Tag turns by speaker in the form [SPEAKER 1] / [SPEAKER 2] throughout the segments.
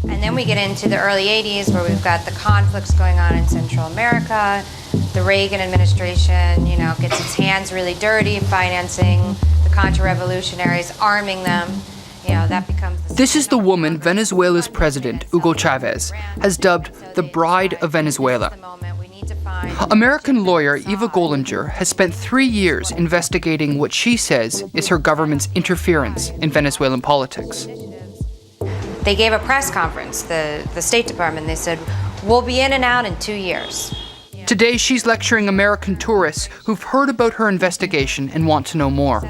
[SPEAKER 1] And then we get into the early 80s where we've got the conflicts going on in Central America. The Reagan administration, gets its hands really dirty financing the counter-revolutionaries, arming them. That becomes
[SPEAKER 2] This is the woman Venezuela's president, Hugo Chavez, has dubbed the Bride of Venezuela. American lawyer Eva Gollinger has spent 3 years investigating what she says is her government's interference in Venezuelan politics.
[SPEAKER 1] They gave a press conference, the State Department. They said, we'll be in and out in 2 years.
[SPEAKER 2] Today, she's lecturing American tourists who've heard about her investigation and want to know more.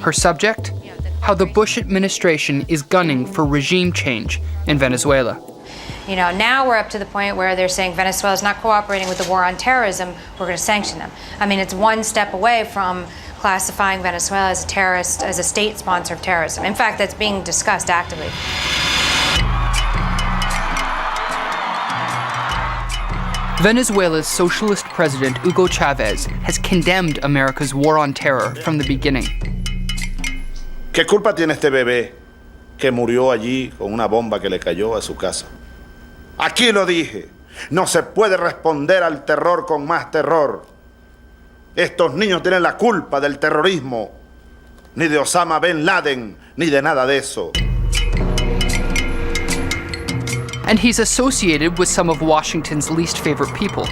[SPEAKER 2] Her subject? How the Bush administration is gunning for regime change in Venezuela.
[SPEAKER 1] Now we're up to the point where they're saying Venezuela's not cooperating with the war on terrorism, we're going to sanction them. It's one step away from classifying Venezuela as a terrorist, as a state sponsor of terrorism. In fact, that's being discussed actively.
[SPEAKER 2] Venezuela's socialist president Hugo Chavez has condemned America's war on terror from the beginning.
[SPEAKER 3] ¿Qué culpa tiene este bebé que murió allí con una bomba que le cayó a su casa? Aquí lo dije, no se puede responder al terror con más terror. Estos niños tienen la culpa del terrorismo, ni de Osama Bin Laden, ni de nada de eso.
[SPEAKER 2] And he's associated with some of Washington's least favorite people,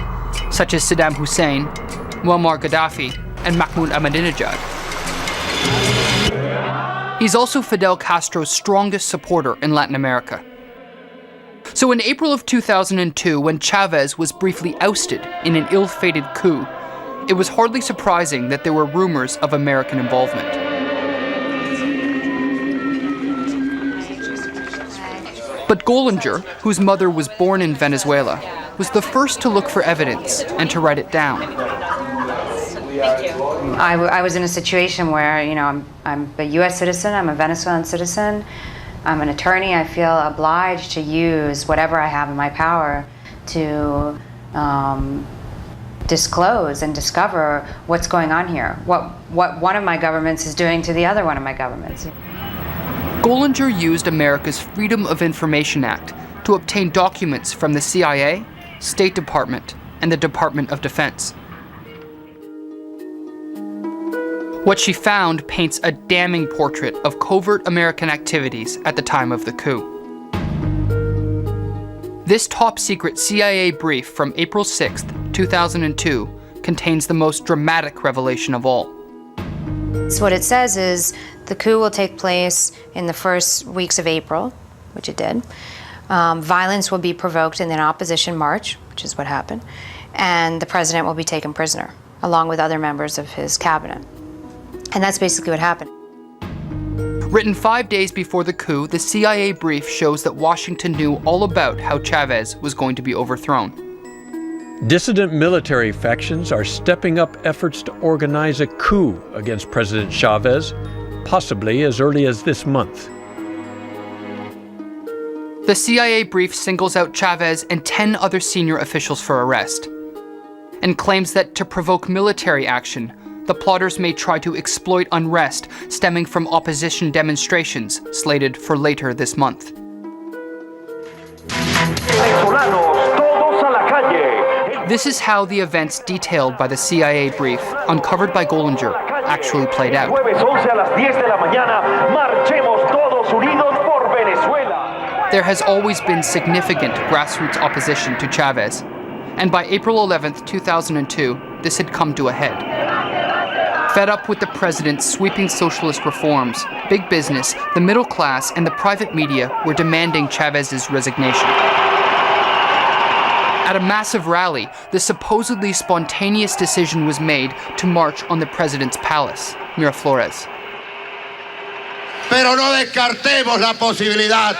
[SPEAKER 2] such as Saddam Hussein, Muammar Gaddafi, and Mahmoud Ahmadinejad. He's also Fidel Castro's strongest supporter in Latin America. So in April of 2002, when Chavez was briefly ousted in an ill-fated coup, it was hardly surprising that there were rumors of American involvement. But Gollinger, whose mother was born in Venezuela, was the first to look for evidence and to write it down.
[SPEAKER 1] I was in a situation where, I'm a U.S. citizen, I'm a Venezuelan citizen, I'm an attorney. I feel obliged to use whatever I have in my power to disclose and discover what's going on here, what one of my governments is doing to the other one of my governments.
[SPEAKER 2] Gollinger used America's Freedom of Information Act to obtain documents from the CIA, State Department, and the Department of Defense. What she found paints a damning portrait of covert American activities at the time of the coup. This top-secret CIA brief from April 6, 2002, contains the most dramatic revelation of all.
[SPEAKER 1] So what it says is the coup will take place in the first weeks of April, which it did. Violence will be provoked in an opposition march, which is what happened, and the president will be taken prisoner, along with other members of his cabinet. And that's basically what happened.
[SPEAKER 2] Written 5 days before the coup, the CIA brief shows that Washington knew all about how Chavez was going to be overthrown.
[SPEAKER 4] Dissident military factions are stepping up efforts to organize a coup against President Chavez, possibly as early as this month.
[SPEAKER 2] The CIA brief singles out Chavez and 10 other senior officials for arrest, and claims that to provoke military action, the plotters may try to exploit unrest stemming from opposition demonstrations slated for later this month. This is how the events detailed by the CIA brief, uncovered by Gollinger, actually played out. There has always been significant grassroots opposition to Chavez, and by April 11, 2002, this had come to a head. Fed up with the president's sweeping socialist reforms, big business, the middle class, and the private media were demanding Chavez's resignation. At a massive rally, the supposedly spontaneous decision was made to march on the president's palace, Miraflores.
[SPEAKER 5] Pero no descartemos la posibilidad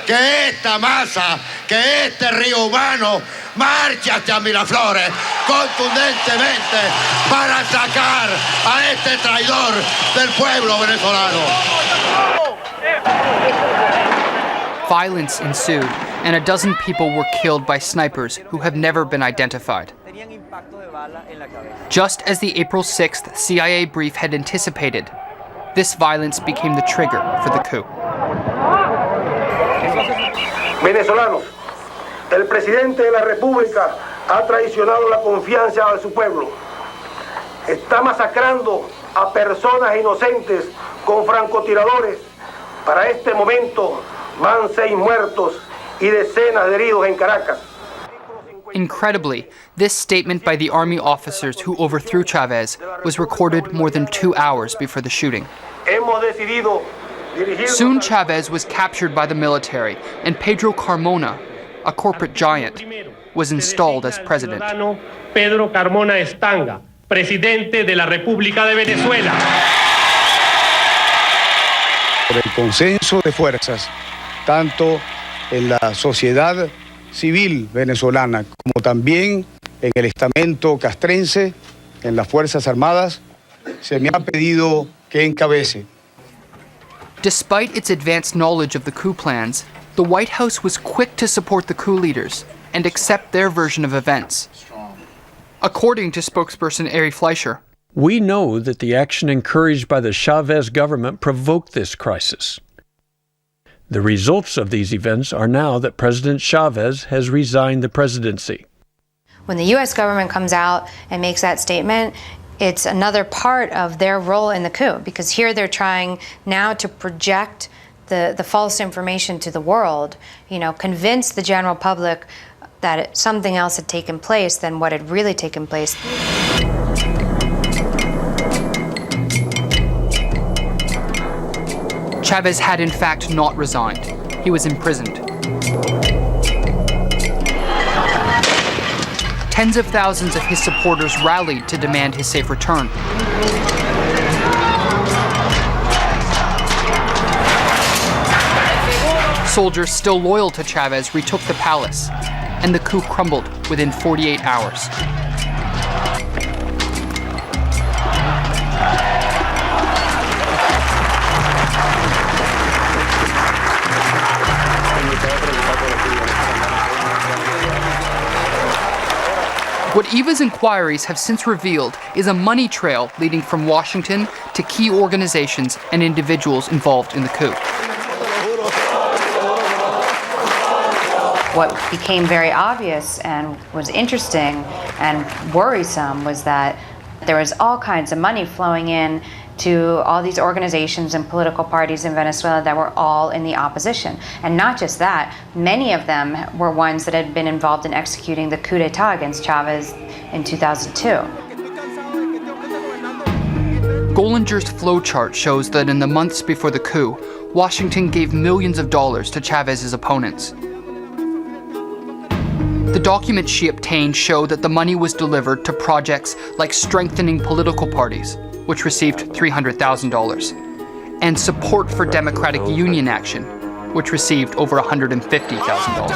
[SPEAKER 5] que esta masa, que este río humano marche hacia Miraflores contundentemente para sacar a este traidor del pueblo venezolano.
[SPEAKER 2] Violence ensued, and a dozen people were killed by snipers who have never been identified. Just as the April 6th CIA brief had anticipated, this violence became the trigger for the coup.
[SPEAKER 6] Venezolanos, el presidente de la República ha traicionado la confianza de su pueblo. Está masacrando a personas inocentes con francotiradores. Para este momento van 6 muertos y decenas de heridos en Caracas.
[SPEAKER 2] Incredibly, this statement by the army officers who overthrew Chavez was recorded more than 2 hours before the shooting. Soon Chavez was captured by the military, and Pedro Carmona, a corporate giant, was installed as president.
[SPEAKER 7] Pedro Carmona Estanga, presidente de la República de Venezuela.
[SPEAKER 8] Por el consenso de fuerzas, tanto en la sociedad civil venezolana como también en el estamento castrense, en las Fuerzas Armadas, se me ha pedido que encabece.
[SPEAKER 2] Despite its advanced knowledge of the coup plans, the White House was quick to support the coup leaders and accept their version of events. According to spokesperson Ari Fleischer,
[SPEAKER 4] we know that the action encouraged by the Chavez government provoked this crisis. The results of these events are now that President Chavez has resigned the presidency.
[SPEAKER 1] When the U.S. government comes out and makes that statement, it's another part of their role in the coup, because here they're trying now to project the false information to the world, convince the general public that something else had taken place than what had really taken place.
[SPEAKER 2] Chavez had in fact not resigned. He was imprisoned. Tens of thousands of his supporters rallied to demand his safe return. Soldiers still loyal to Chavez retook the palace, and the coup crumbled within 48 hours. What Eva's inquiries have since revealed is a money trail leading from Washington to key organizations and individuals involved in the coup.
[SPEAKER 1] What became very obvious and was interesting and worrisome was that there was all kinds of money flowing in to all these organizations and political parties in Venezuela that were all in the opposition. And not just that, many of them were ones that had been involved in executing the coup d'etat against Chavez in 2002.
[SPEAKER 2] Gollinger's flowchart shows that in the months before the coup, Washington gave millions of dollars to Chavez's opponents. The documents she obtained show that the money was delivered to projects like strengthening political parties, which received $300,000, and support for Democratic Union Action, which received over $150,000.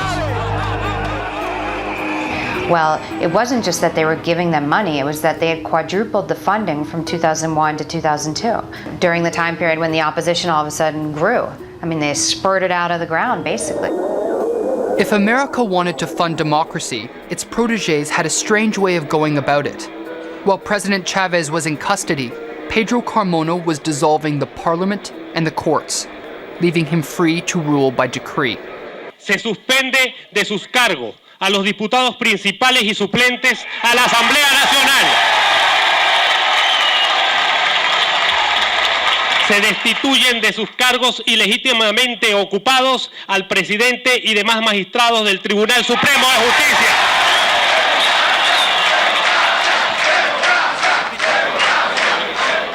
[SPEAKER 1] Well, it wasn't just that they were giving them money, it was that they had quadrupled the funding from 2001 to 2002, during the time period when the opposition all of a sudden grew. I mean, they spurted out of the ground, basically.
[SPEAKER 2] If America wanted to fund democracy, its protégés had a strange way of going about it. While President Chavez was in custody, Pedro Carmona was dissolving the parliament and the courts, leaving him free to rule by decree.
[SPEAKER 7] Se suspende de sus cargos a los diputados principales y suplentes a la Asamblea Nacional. Se destituyen de sus cargos ilegítimamente ocupados al presidente y demás magistrados del Tribunal Supremo de Justicia.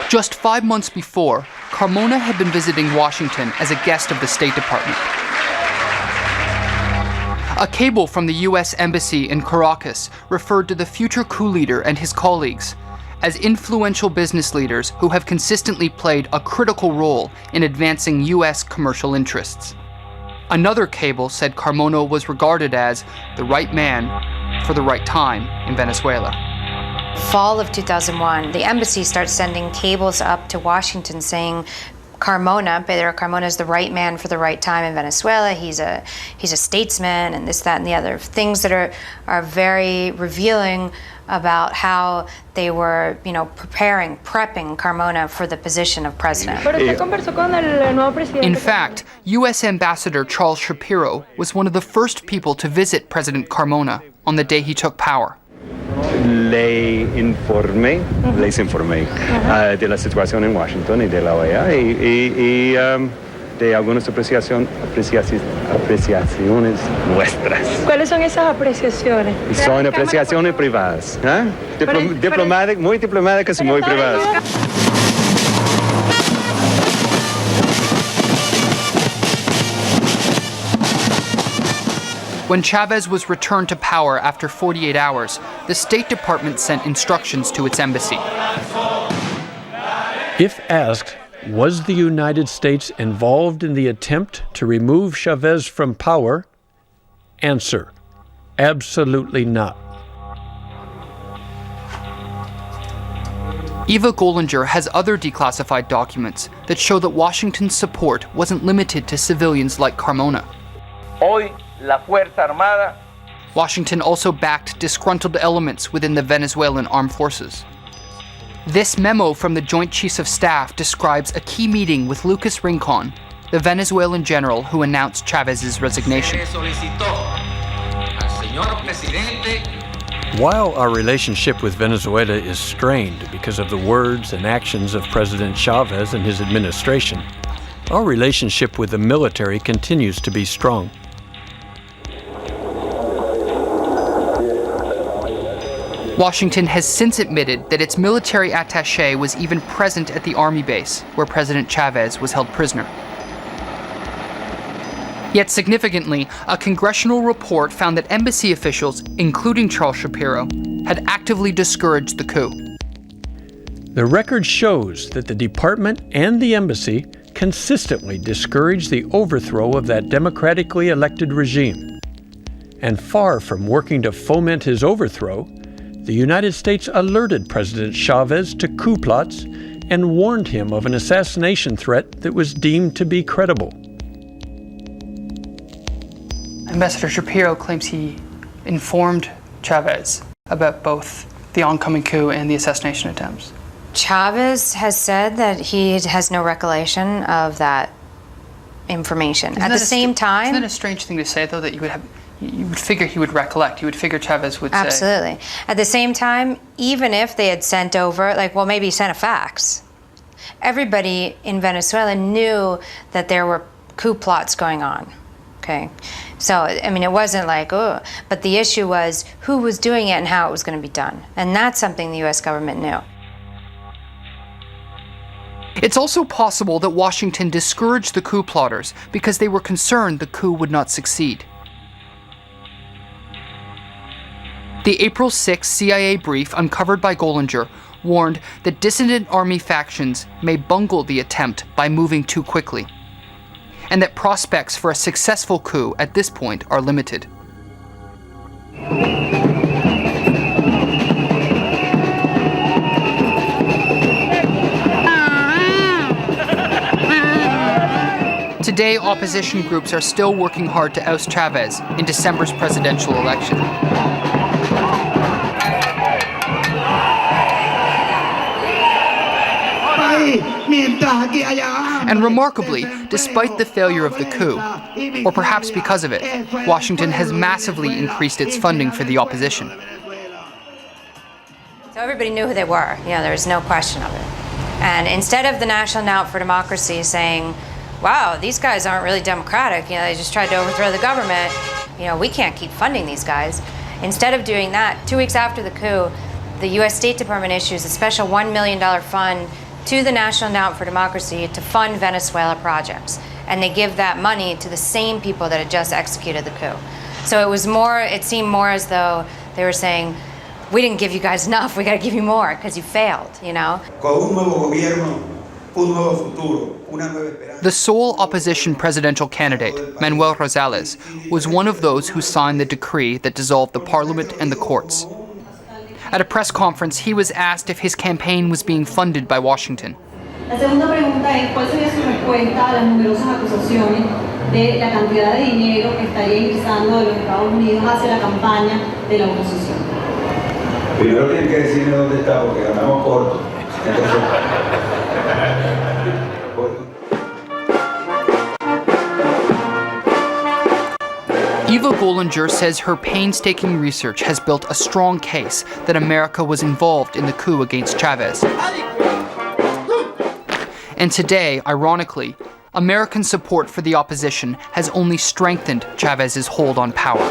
[SPEAKER 2] Just 5 months before, Carmona had been visiting Washington as a guest of the State Department. A cable from the U.S. Embassy in Caracas referred to the future coup leader and his colleagues as influential business leaders who have consistently played a critical role in advancing U.S. commercial interests. Another cable said Carmona was regarded as the right man for the right time in Venezuela.
[SPEAKER 1] Fall of 2001, the embassy starts sending cables up to Washington saying Pedro Carmona is the right man for the right time in Venezuela. He's a statesman and this, that, and the other. Things that are very revealing about how they were, prepping Carmona for the position of president.
[SPEAKER 2] In fact, U.S. Ambassador Charles Shapiro was one of the first people to visit President Carmona on the day he took power.
[SPEAKER 9] Les informé de la situación en Washington y de la OEA y de algunas apreciaciones nuestras.
[SPEAKER 10] ¿Cuáles son esas apreciaciones?
[SPEAKER 9] Son apreciaciones privadas, muy diplomáticas y muy privadas.
[SPEAKER 2] When Chavez was returned to power after 48 hours, the State Department sent instructions to its embassy.
[SPEAKER 4] If asked, was the United States involved in the attempt to remove Chavez from power? Answer: absolutely not.
[SPEAKER 2] Eva Gollinger has other declassified documents that show that Washington's support wasn't limited to civilians like Carmona.
[SPEAKER 11] Hoy, la Fuerza Armada.
[SPEAKER 2] Washington also backed disgruntled elements within the Venezuelan armed forces. This memo from the Joint Chiefs of Staff describes a key meeting with Lucas Rincon, the Venezuelan general who announced Chavez's resignation.
[SPEAKER 4] While our relationship with Venezuela is strained because of the words and actions of President Chavez and his administration, our relationship with the military continues to be strong.
[SPEAKER 2] Washington has since admitted that its military attaché was even present at the army base where President Chavez was held prisoner. Yet significantly, a congressional report found that embassy officials, including Charles Shapiro, had actively discouraged the coup.
[SPEAKER 4] The record shows that the department and the embassy consistently discouraged the overthrow of that democratically elected regime. And far from working to foment his overthrow, the United States alerted President Chavez to coup plots and warned him of an assassination threat that was deemed to be credible.
[SPEAKER 2] Ambassador Shapiro claims he informed Chavez about both the oncoming coup and the assassination attempts.
[SPEAKER 1] Chavez has said that he has no recollection of that information. At the same time...
[SPEAKER 2] Isn't that a strange thing to say, though, that you would figure he would recollect? You would figure Chavez would say...
[SPEAKER 1] Absolutely. At the same time, even if they had sent over, maybe sent a fax, everybody in Venezuela knew that there were coup plots going on, okay? So, it wasn't but the issue was who was doing it and how it was going to be done. And that's something the U.S. government knew.
[SPEAKER 2] It's also possible that Washington discouraged the coup plotters because they were concerned the coup would not succeed. The April 6 CIA brief uncovered by Gollinger warned that dissident army factions may bungle the attempt by moving too quickly, and that prospects for a successful coup at this point are limited. Today, opposition groups are still working hard to oust Chavez in December's presidential election. And remarkably, despite the failure of the coup, or perhaps because of it, Washington has massively increased its funding for the opposition.
[SPEAKER 1] So everybody knew who they were. There was no question of it. And instead of the National Endowment for Democracy saying, wow, these guys aren't really democratic, they just tried to overthrow the government, we can't keep funding these guys. Instead of doing that, 2 weeks after the coup, the U.S. State Department issues a special $1 million fund to the National Endowment for Democracy to fund Venezuela projects. And they give that money to the same people that had just executed the coup. So it seemed more as though they were saying, we didn't give you guys enough, we gotta give you more, because you failed,
[SPEAKER 2] The sole opposition presidential candidate, Manuel Rosales, was one of those who signed the decree that dissolved the parliament and the courts. At a press conference, he was asked if his campaign was being funded by Washington.
[SPEAKER 12] La segunda pregunta es, ¿cuál sería su respuesta a las numerosas acusaciones de la cantidad de dinero que estaría ingresando de los Estados Unidos hacia la campaña de la oposición?
[SPEAKER 13] Primero tienen que decirme dónde está porque andamos cortos.
[SPEAKER 2] Eva Bollinger says her painstaking research has built a strong case that America was involved in the coup against Chavez. And today, ironically, American support for the opposition has only strengthened Chavez's hold on power.